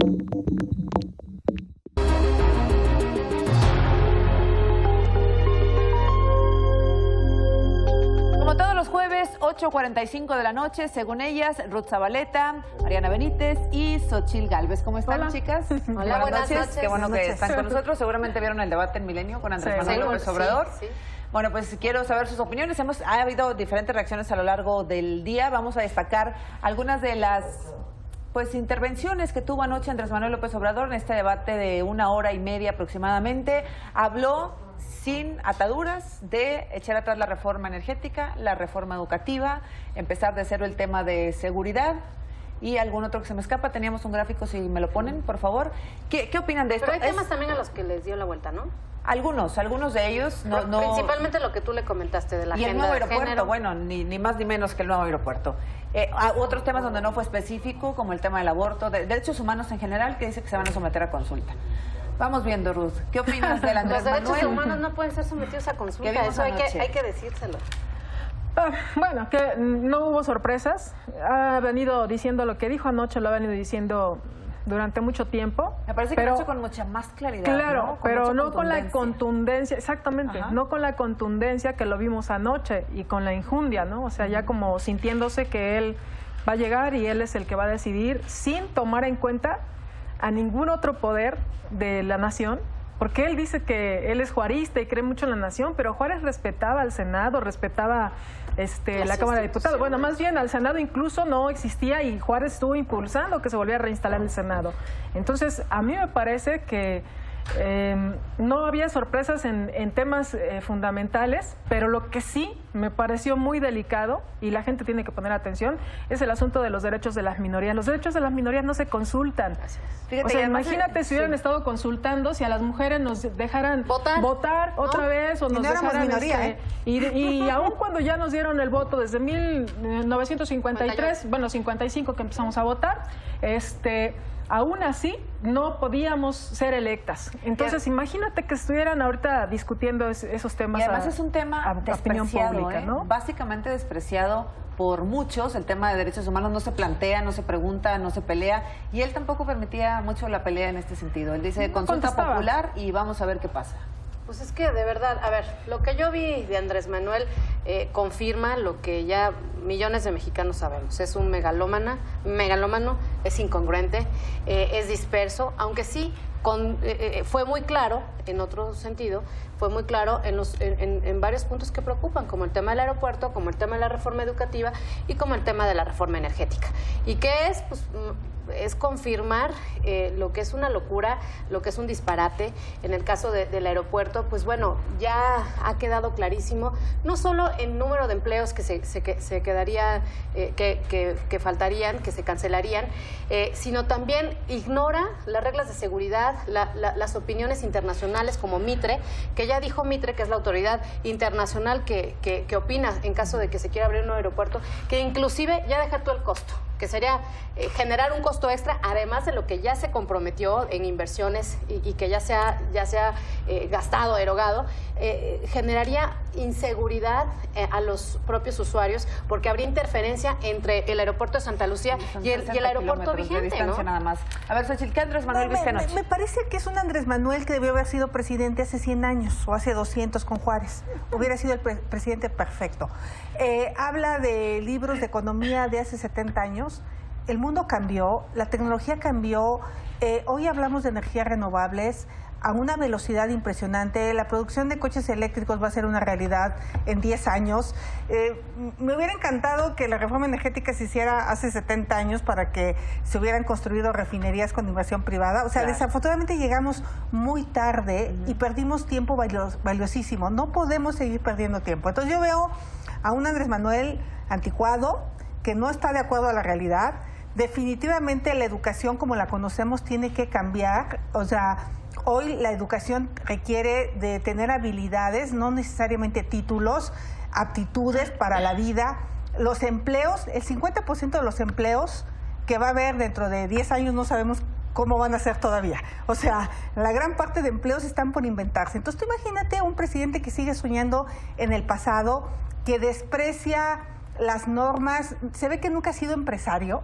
Como todos los jueves, 8:45 de la noche, según ellas, Ruth Zabaleta, Mariana Benítez y Xochitl Gálvez. ¿Cómo están, chicas? Hola, buenas noches. Qué bueno que están con nosotros. Seguramente vieron el debate en Milenio con Andrés Manuel López Obrador. Sí. Bueno, pues quiero saber sus opiniones. Ha habido diferentes reacciones a lo largo del día. Vamos a destacar algunas de las intervenciones que tuvo anoche Andrés Manuel López Obrador en este debate de 1 hora y media aproximadamente. Habló sin ataduras de echar atrás la reforma energética, la reforma educativa, empezar de cero el tema de seguridad y algún otro que se me escapa. Teníamos un gráfico, si me lo ponen, por favor. ¿Qué opinan de esto? Pero hay temas también a los que les dio la vuelta, ¿no? Algunos de ellos. No, principalmente lo que tú le comentaste de la agenda. Y el nuevo aeropuerto, género. bueno, ni más ni menos que el nuevo aeropuerto. Otros temas donde no fue específico, como el tema del aborto, de derechos humanos en general, que dice que se van a someter a consulta. Vamos viendo, Ruth. ¿Qué opinas del Andrés Manuel? Los derechos humanos no pueden ser sometidos a consulta. Eso hay que decírselo. Bueno, que no hubo sorpresas. Ha venido diciendo lo que dijo anoche, lo ha venido diciendo durante mucho tiempo. Me parece que lo ha hecho con mucha más claridad. Claro, ¿no? pero no con la contundencia, exactamente, Ajá. no con la contundencia que lo vimos anoche y con la injundia, ¿no? O sea, ya como sintiéndose que él va a llegar y él es el que va a decidir sin tomar en cuenta a ningún otro poder de la nación, porque él dice que él es juarista y cree mucho en la nación, pero Juárez respetaba al Senado, respetaba la Cámara de Diputados. Bueno, más bien al Senado incluso no existía y Juárez estuvo impulsando que se volviera a reinstalar el Senado. Entonces, a mí me parece que no había sorpresas en temas fundamentales, pero lo que sí me pareció muy delicado, y la gente tiene que poner atención, es el asunto de los derechos de las minorías. Los derechos de las minorías no se consultan. Fíjate, o sea, además, imagínate si hubieran estado consultando, si a las mujeres nos dejaran votar otra vez, o nos dejaran minoría, y aún cuando ya nos dieron el voto desde 1953, bueno, 55 que empezamos a votar, aún así no podíamos ser electas. Entonces, imagínate que estuvieran ahorita discutiendo esos temas. Y además es un tema de opinión pública, ¿no? Básicamente despreciado por muchos. El tema de derechos humanos no se plantea, no se pregunta, no se pelea, y él tampoco permitía mucho la pelea en este sentido. Él dice consulta popular y vamos a ver qué pasa. Pues es que de verdad, a ver, lo que yo vi de Andrés Manuel confirma lo que ya millones de mexicanos sabemos. Es un megalómano, es incongruente, es disperso, aunque sí fue muy claro, en otro sentido, fue muy claro en varios puntos que preocupan, como el tema del aeropuerto, como el tema de la reforma educativa y como el tema de la reforma energética. ¿Y qué es? Pues es confirmar lo que es una locura, lo que es un disparate. En el caso del aeropuerto, pues bueno, ya ha quedado clarísimo, no solo el número de empleos que se quedaría, que faltarían, que se cancelarían, sino también ignora las reglas de seguridad, las opiniones internacionales como Mitre, que ya dijo Mitre, que es la autoridad internacional que opina en caso de que se quiera abrir un aeropuerto, que inclusive ya deja todo el costo, que sería generar un costo extra, además de lo que ya se comprometió en inversiones y que ya se ha gastado, erogado, generaría inseguridad a los propios usuarios, porque habría interferencia entre el aeropuerto de Santa Lucía y el aeropuerto vigente, ¿no? Nada más. A ver, Xochitl, ¿qué Andrés Manuel viste anoche? Me parece que es un Andrés Manuel que debió haber sido presidente hace 100 años o hace 200 con Juárez. Hubiera sido el presidente perfecto. Habla de libros de economía de hace 70 años. El mundo cambió, la tecnología cambió. Hoy hablamos de energías renovables a una velocidad impresionante. La producción de coches eléctricos va a ser una realidad en 10 años. Me hubiera encantado que la reforma energética se hiciera hace 70 años para que se hubieran construido refinerías con inversión privada. O sea, desafortunadamente llegamos muy tarde y perdimos tiempo valiosísimo. No podemos seguir perdiendo tiempo. Entonces yo veo a un Andrés Manuel anticuado, que no está de acuerdo a la realidad. Definitivamente la educación como la conocemos tiene que cambiar. O sea, hoy la educación requiere de tener habilidades, no necesariamente títulos, aptitudes para la vida. Los empleos, el 50% de los empleos que va a haber dentro de 10 años no sabemos cómo van a ser todavía. O sea, la gran parte de empleos están por inventarse. Entonces tú imagínate un presidente que sigue soñando en el pasado, que desprecia las normas, se ve que nunca ha sido empresario.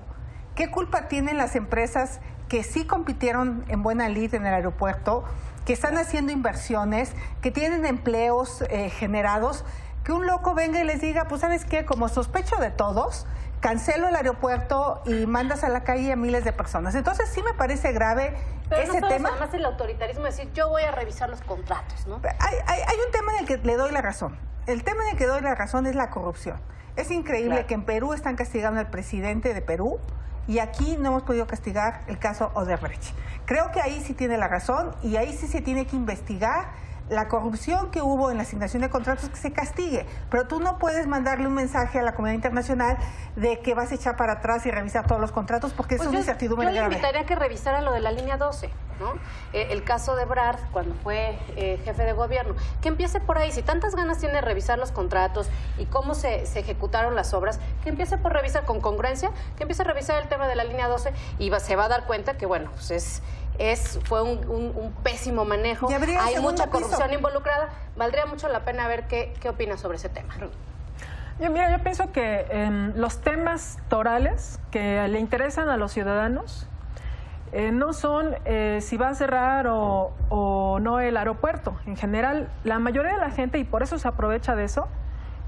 ¿Qué culpa tienen las empresas que sí compitieron en buena lid en el aeropuerto, que están haciendo inversiones, que tienen empleos generados, que un loco venga y les diga, pues ¿sabes qué? Como sospecho de todos, cancelo el aeropuerto y mandas a la calle a miles de personas. Entonces sí me parece grave ese tema. Además el autoritarismo es decir, yo voy a revisar los contratos, ¿no? Hay un tema en el que le doy la razón. El tema en el que doy la razón es la corrupción. Es increíble que en Perú están castigando al presidente de Perú y aquí no hemos podido castigar el caso Odebrecht. Creo que ahí sí tiene la razón y ahí sí se tiene que investigar la corrupción que hubo en la asignación de contratos, que se castigue. Pero tú no puedes mandarle un mensaje a la comunidad internacional de que vas a echar para atrás y revisar todos los contratos porque es una incertidumbre grave. Yo le invitaría a que revisara lo de la línea 12, ¿no? El caso de Ebrard, cuando fue jefe de gobierno. Que empiece por ahí. Si tantas ganas tiene de revisar los contratos y cómo se ejecutaron las obras, que empiece por revisar con congruencia, que empiece a revisar el tema de la línea 12 y se va a dar cuenta que, bueno, pues fue un pésimo manejo, hay mucha corrupción involucrada. Valdría mucho la pena ver qué opinas sobre ese tema. Yo pienso que los temas torales que le interesan a los ciudadanos no son si va a cerrar o no el aeropuerto. En general, la mayoría de la gente, y por eso se aprovecha de eso,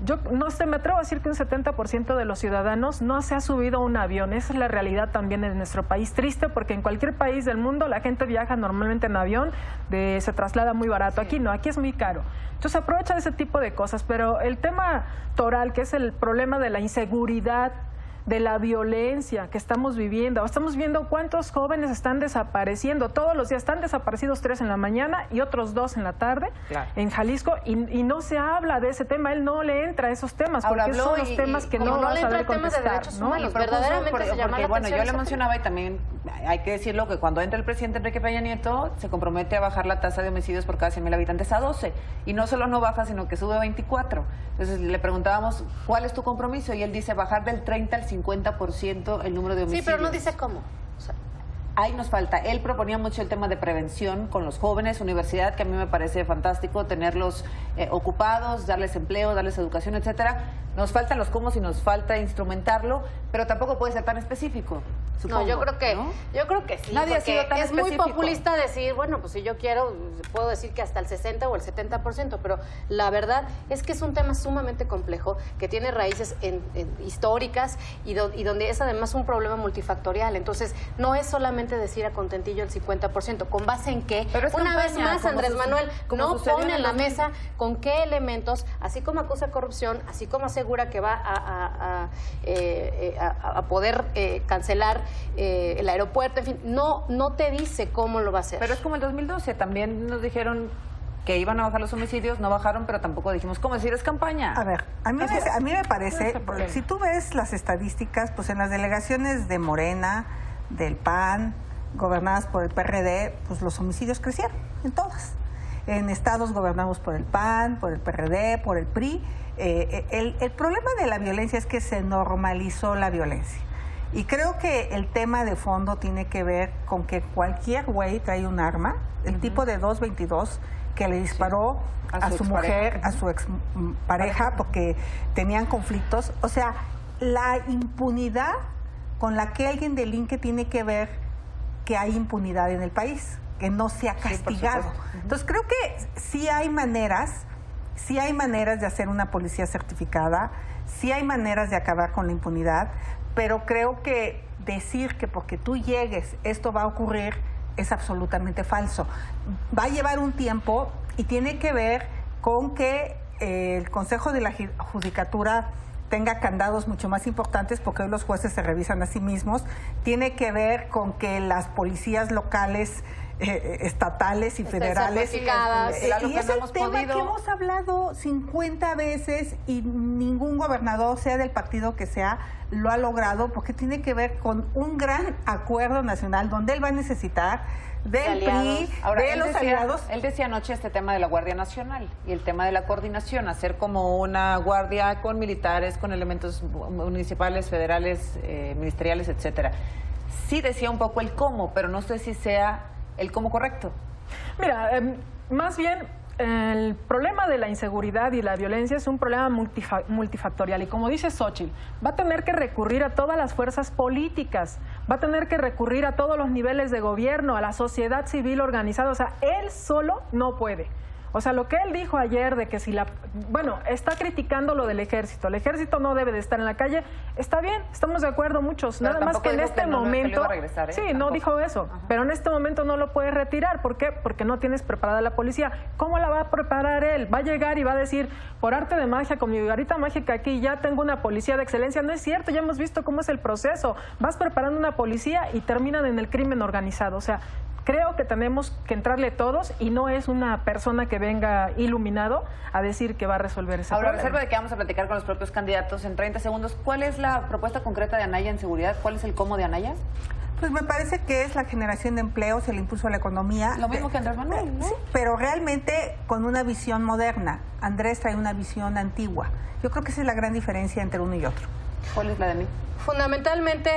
yo me atrevo a decir que un 70% de los ciudadanos no se ha subido a un avión. Esa es la realidad también en nuestro país. Triste porque en cualquier país del mundo la gente viaja normalmente en avión, se traslada muy barato. Aquí no, aquí es muy caro. Entonces aprovecha de ese tipo de cosas. Pero el tema toral, que es el problema de la inseguridad, de la violencia que estamos viviendo. Estamos viendo cuántos jóvenes están desapareciendo. Todos los días están desaparecidos 3 en la mañana y otros 2 en la tarde en Jalisco y no se habla de ese tema. Él no le entra a esos temas porque son los temas que no va a saber contestar, ¿no? Bueno, yo le mencionaba y también hay que decirlo que cuando entra el presidente Enrique Peña Nieto se compromete a bajar la tasa de homicidios por cada 100,000 habitantes a 12 y no solo no baja sino que sube a 24. Entonces le preguntábamos ¿cuál es tu compromiso? Y él dice bajar del 30 al 50% el número de homicidios. Sí, pero no dice cómo. Ahí nos falta. Él proponía mucho el tema de prevención con los jóvenes, universidad, que a mí me parece fantástico tenerlos ocupados, darles empleo, darles educación, etcétera. Nos faltan los cómo y nos falta instrumentarlo, pero tampoco puede ser tan específico. Supongo, no, yo creo que sí. Nadie ha sido tan es específico. muy populista decir, bueno, pues si yo quiero, puedo decir que hasta el 60 o el 70%, pero la verdad es que es un tema sumamente complejo, que tiene raíces históricas y donde es además un problema multifactorial. Entonces, no es solamente decir a contentillo el 50%, ¿con base en qué? Una vez más, Andrés Manuel no pone en la mesa con qué elementos, así como acusa corrupción, así como asegura que va a poder cancelar el aeropuerto, en fin, no te dice cómo lo va a hacer. Pero es como el 2012, también nos dijeron que iban a bajar los homicidios, no bajaron, pero tampoco dijimos cómo decir, es campaña. A ver, a mí me parece, si tú ves las estadísticas, pues en las delegaciones de Morena, del PAN, gobernadas por el PRD, pues los homicidios crecieron, en todas. En estados gobernados por el PAN, por el PRD, por el PRI. El problema de la violencia es que se normalizó la violencia. Y creo que el tema de fondo tiene que ver con que cualquier güey trae un arma, el tipo de 222 que le disparó a su mujer, a su ex pareja, porque tenían conflictos. O sea, la impunidad con la que alguien delinque tiene que ver que hay impunidad en el país, que no se ha castigado. Entonces creo que sí hay maneras de hacer una policía certificada, sí hay maneras de acabar con la impunidad, pero creo que decir que porque tú llegues esto va a ocurrir es absolutamente falso. Va a llevar un tiempo y tiene que ver con que el Consejo de la Judicatura tenga candados mucho más importantes porque hoy los jueces se revisan a sí mismos. Tiene que ver con que las policías locales, estatales y federales, y es el tema que hemos hablado 50 veces y ningún gobernador, sea del partido que sea, lo ha logrado, porque tiene que ver con un gran acuerdo nacional donde él va a necesitar del PRI, de los aliados. Él decía anoche este tema de la Guardia Nacional y el tema de la coordinación, hacer como una guardia con militares, con elementos municipales, federales, ministeriales, etcétera. Sí decía un poco el cómo, pero no sé si sea el cómo correcto. Mira, más bien el problema de la inseguridad y la violencia es un problema multifactorial y como dice Xóchitl, va a tener que recurrir a todas las fuerzas políticas, va a tener que recurrir a todos los niveles de gobierno, a la sociedad civil organizada. O sea, él solo no puede. O sea, lo que él dijo ayer de que si bueno, está criticando lo del ejército. El ejército no debe de estar en la calle. Está bien, estamos de acuerdo muchos. Pero nada más que en este momento... regresar, Sí, tampoco. no dijo eso. Ajá. Pero en este momento no lo puedes retirar. ¿Por qué? Porque no tienes preparada la policía. ¿Cómo la va a preparar él? Va a llegar y va a decir, por arte de magia, con mi varita mágica aquí ya tengo una policía de excelencia. No es cierto, ya hemos visto cómo es el proceso. Vas preparando una policía y terminan en el crimen organizado. O sea, creo que tenemos que entrarle todos y no es una persona que venga iluminado a decir que va a resolver ese Ahora, a problema. reserva de que vamos a platicar con los propios candidatos en 30 segundos, ¿cuál es la propuesta concreta de Anaya en seguridad? ¿Cuál es el cómo de Anaya? Pues me parece que es la generación de empleos, el impulso a la economía. Lo mismo que Andrés Manuel, ¿no? Sí, pero realmente con una visión moderna. Andrés trae una visión antigua. Yo creo que esa es la gran diferencia entre uno y otro. ¿Cuál es la de mí? Fundamentalmente,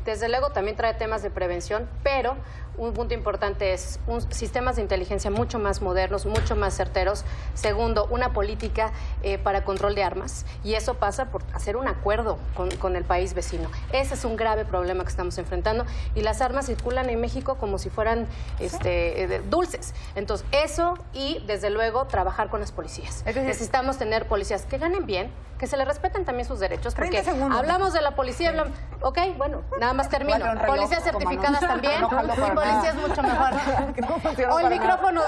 desde luego también trae temas de prevención, pero un punto importante es sistemas de inteligencia mucho más modernos, mucho más certeros. Segundo, una política para control de armas, y eso pasa por hacer un acuerdo con el país vecino. Ese es un grave problema que estamos enfrentando, y las armas circulan en México como si fueran dulces. Entonces, eso, y desde luego trabajar con las policías. Es decir, necesitamos tener policías que ganen bien, que se les respeten también sus derechos, 30 porque segundos. hablamos de la policía, ok, bueno, nada más termino. Bueno, un reloj, Policías como certificadas no. también, No jaló para policía es nada. mucho mejor. No funcionó O el para micrófono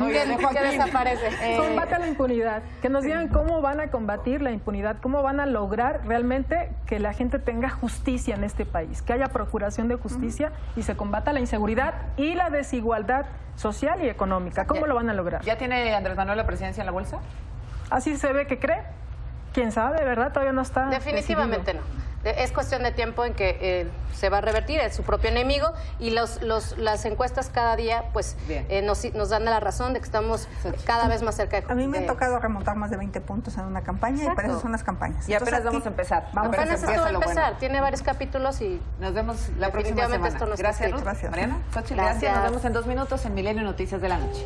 Oye, de que Joaquín. desaparece. Combate a la impunidad. Que nos digan cómo van a combatir la impunidad, cómo van a lograr realmente que la gente tenga justicia en este país, que haya procuración de justicia y se combata la inseguridad y la desigualdad social y económica. ¿Cómo lo van a lograr? ¿Ya tiene Andrés Manuel la presidencia en la bolsa? Así se ve que cree. ¿Quién sabe, verdad? Todavía no está Definitivamente decidido. no. Es cuestión de tiempo en que se va a revertir, es su propio enemigo, y las encuestas cada día pues nos dan la razón de que estamos cada vez más cerca de... A mí me ha tocado remontar más de 20 puntos en una campaña. Exacto. Y para eso son las campañas. Y apenas Entonces, vamos aquí a empezar. Apenas esto va a empieza lo empezar, bueno. tiene varios capítulos y... Nos vemos la próxima Definitivamente semana. esto no está Gracias, escrito. Ruth. Gracias. Mariana, Xochitl, Gracias. gracias. Nos vemos en 2 minutos en Milenio Noticias de la Noche.